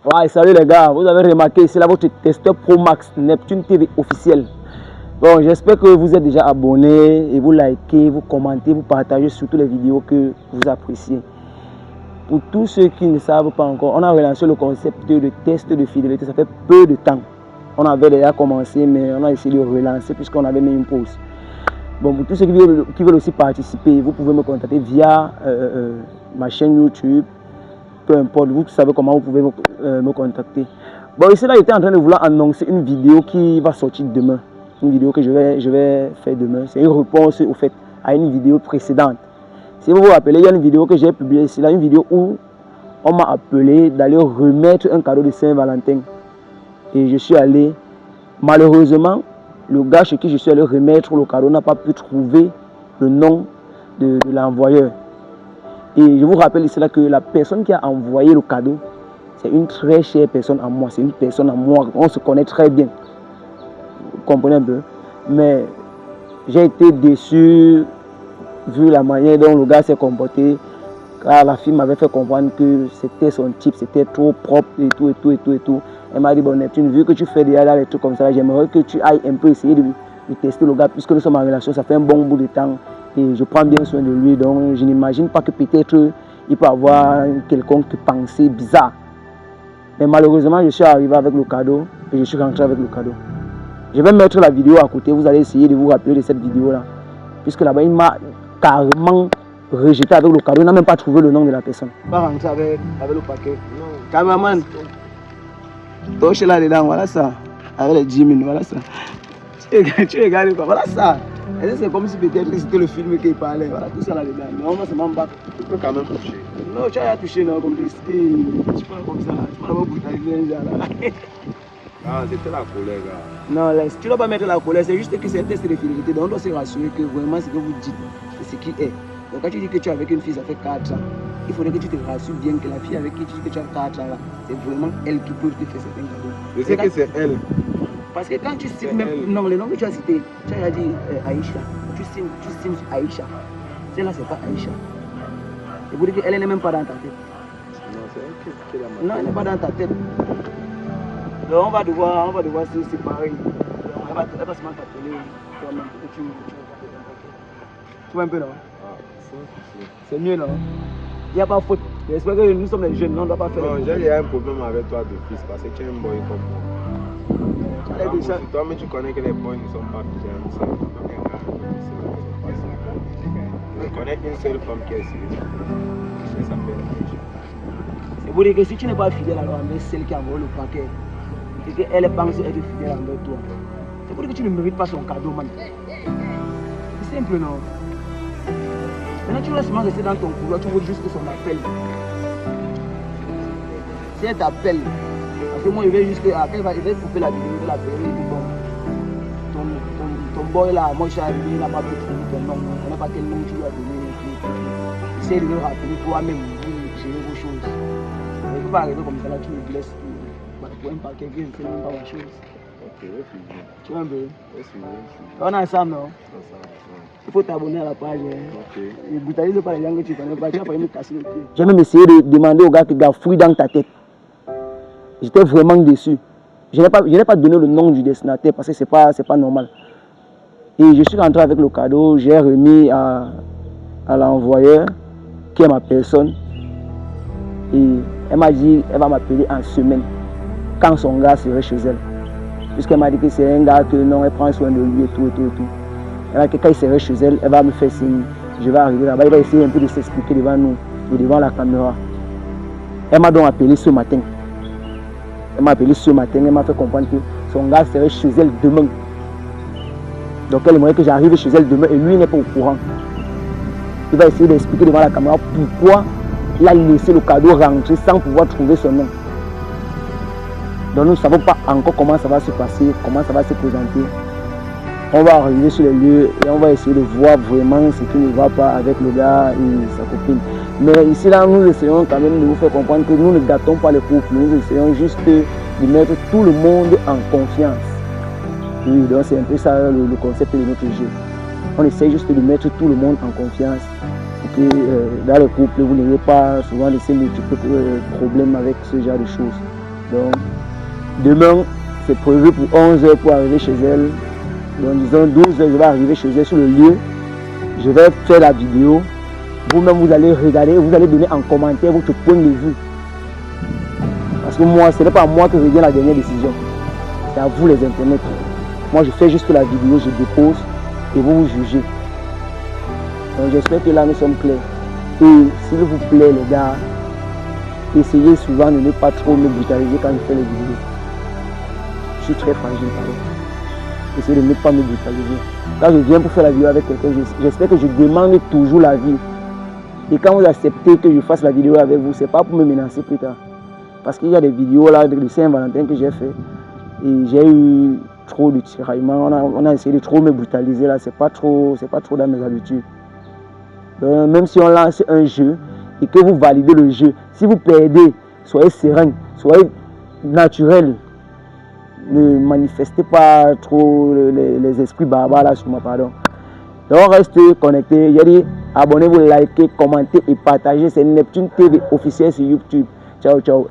Ouais, salut les gars, vous avez remarqué, c'est là votre testeur Pro Max Neptune TV officiel. Bon, j'espère que vous êtes déjà abonnés et vous likez, vous commentez, vous partagez surtout les vidéos que vous appréciez. Pour tous ceux qui ne savent pas encore, on a relancé le concept de test de fidélité, ça fait peu de temps. On avait déjà commencé, mais on a essayé de relancer puisqu'on avait mis une pause. Bon, pour tous ceux qui veulent aussi participer, vous pouvez me contacter via ma chaîne YouTube. Peu importe, vous savez comment vous pouvez me contacter. Bon, ici là, j'étais en train de vouloir annoncer une vidéo qui va sortir demain. Une vidéo que je vais faire demain. C'est une réponse au fait à une vidéo précédente. Si vous vous rappelez, il y a une vidéo que j'ai publiée ici là, une vidéo où on m'a appelé d'aller remettre un cadeau de Saint-Valentin. Et je suis allé. Malheureusement, le gars chez qui je suis allé remettre le cadeau n'a pas pu trouver le nom de l'envoyeur. Et je vous rappelle ici là que la personne qui a envoyé le cadeau, c'est une très chère personne à moi. C'est une personne à moi. On se connaît très bien. Vous comprenez un peu. Mais j'ai été déçu vu la manière dont le gars s'est comporté. Car la fille m'avait fait comprendre que c'était son type, c'était trop propre et tout et tout et tout et tout. Elle m'a dit, bon Neptune, vu que tu fais déjà des trucs comme ça, j'aimerais que tu ailles un peu essayer de tester le gars puisque nous sommes en relation, ça fait un bon bout de temps. Et je prends bien soin de lui, donc je n'imagine pas que peut-être il peut avoir quelconque pensée bizarre. Mais malheureusement, je suis arrivé avec le cadeau et je suis rentré avec le cadeau. Je vais mettre la vidéo à côté, vous allez essayer de vous rappeler de cette vidéo-là. Puisque là-bas, il m'a carrément rejeté avec le cadeau, il n'a même pas trouvé le nom de la personne. Pas rentrer avec le paquet. Non. Cameraman, touche là-dedans, voilà ça. Avec les 10 000, voilà ça. Tu regardes quoi, voilà ça. C'est comme si peut-être c'était le film qui parlait. Voilà tout ça là-dedans. Non, moi, c'est mon bac. Tu peux quand même toucher. Non, tu as touché, non, comme tu peux comme ça. Tu peux pas brutaliser un genre là. Ah, c'était la colère, gars. Non, laisse. Tu ne dois pas mettre la colère. C'est juste que c'est un test de fidélité. Donc, on doit se rassurer que vraiment ce que vous dites, c'est ce qui est. Donc, quand tu dis que tu es avec une fille, ça fait 4 ans. Il faudrait que tu te rassures bien que la fille avec qui tu dis que tu as 4 ans là, c'est vraiment elle qui peut te faire certains cadeaux. Je sais que c'est elle. Parce que quand tu cites même. Non, le nom que tu as cité, tu as dit Aïcha. Tu signes Aïcha. Celle-là, c'est pas Aïcha. Et vous dites qu'elle n'est même pas dans ta tête. Non, c'est elle qui est dans ma tête. Non, elle n'est pas dans ta tête. Donc, on va devoir se séparer. Elle va seulement t'appeler toi-même. Tu vois un peu, non? Ah, c'est mieux, non? Il n'y a pas faute. J'espère que nous sommes les jeunes, non, on ne doit pas faire. Non, j'ai un problème avec toi de fils parce que tu es un boy comme moi. Toi-même, tu connais que les boys ne sont pas fidèles. Je connais une seule femme qui est sérieuse. Elle s'appelle Aïcha. C'est pour dire que si tu n'es pas fidèle alors avec celle qui envoie le paquet, et qu'elle pense être fidèle envers toi, c'est pour dire que tu ne mérites pas son cadeau, man. C'est simple, non? Maintenant, tu restes seulement rester dans ton couloir, tu veux juste que son appel. Si elle t'appelle, parce que moi, il va juste il va couper la vidéo de la période, il dit bon, ton boy là, moi je suis arrivé, il n'a pas pu trouver ton nom, on n'a pas quel nom tu lui as donné. Essaye de le rappeler toi-même, vous gérez vos choses. Il ne faut pas arriver comme ça là, tu me blesses pour un paquet qui ne fait même pas ma chose. Ok, tu vois un peu? On est ensemble, non? Il faut t'abonner à la page. Ok. Ne brutalise pas les gens que tu connais pas, tu vas pas me casser le pied. J'ai même essayé de demander au gars que gars fouille dans ta tête. J'étais vraiment déçu. Je n'ai pas donné le nom du destinataire parce que c'est pas normal. Et je suis rentré avec le cadeau, j'ai remis à l'envoyeur qui est ma personne. Et elle m'a dit elle va m'appeler en semaine quand son gars serait chez elle. Puisqu'elle m'a dit que c'est un gars que non, elle prend soin de lui et tout et tout et tout. Elle m'a dit que quand il serait chez elle, elle va me faire signe. Je vais arriver là-bas, il va essayer un peu de s'expliquer devant nous et devant la caméra. Elle m'a donc appelé ce matin. Elle m'a fait comprendre que son gars serait chez elle demain. Donc elle aimerait que j'arrive chez elle demain et lui n'est pas au courant. Il va essayer d'expliquer devant la caméra pourquoi il a laissé le cadeau rentrer sans pouvoir trouver son nom. Donc nous ne savons pas encore comment ça va se passer, comment ça va se présenter. On va arriver sur les lieux et on va essayer de voir vraiment ce qui ne va pas avec le gars et sa copine. Mais ici là, nous essayons quand même de vous faire comprendre que nous ne gâtons pas les couples. Nous essayons juste de mettre tout le monde en confiance. Oui, donc c'est un peu ça le concept de notre jeu. On essaie juste de mettre tout le monde en confiance. Pour que dans le couple, vous n'ayez pas souvent de ces multiples problèmes avec ce genre de choses. Donc, demain, c'est prévu pour 11h pour arriver chez elle. Donc, disons 12h, je vais arriver chez elle sur le lieu. Je vais faire la vidéo. Vous-même, vous allez regarder, vous allez donner en commentaire votre point de vue. Parce que moi, ce n'est pas à moi que revient la dernière décision. C'est à vous les internautes. Moi, je fais juste la vidéo, je dépose et vous jugez. Donc, j'espère que là, nous sommes clairs. Et s'il vous plaît, les gars, essayez souvent de ne pas trop me brutaliser quand je fais les vidéos. Je suis très fragile, pardon. Essayez de ne pas me brutaliser. Quand je viens pour faire la vidéo avec quelqu'un, j'espère que je demande toujours l'avis. Et quand vous acceptez que je fasse la vidéo avec vous, ce n'est pas pour me menacer plus tard. Parce qu'il y a des vidéos là de Saint-Valentin que j'ai fait et j'ai eu trop de tiraillements. On a essayé de trop me brutaliser là, c'est pas trop dans mes habitudes. Donc, même si on lance un jeu et que vous validez le jeu, si vous perdez, soyez serein, soyez naturel. Ne manifestez pas trop les esprits barbares là sur moi, pardon. Donc restez connectés. J'ai dit abonnez-vous, likez, commentez et partagez. C'est Neptune TV officiel sur YouTube. Ciao, ciao.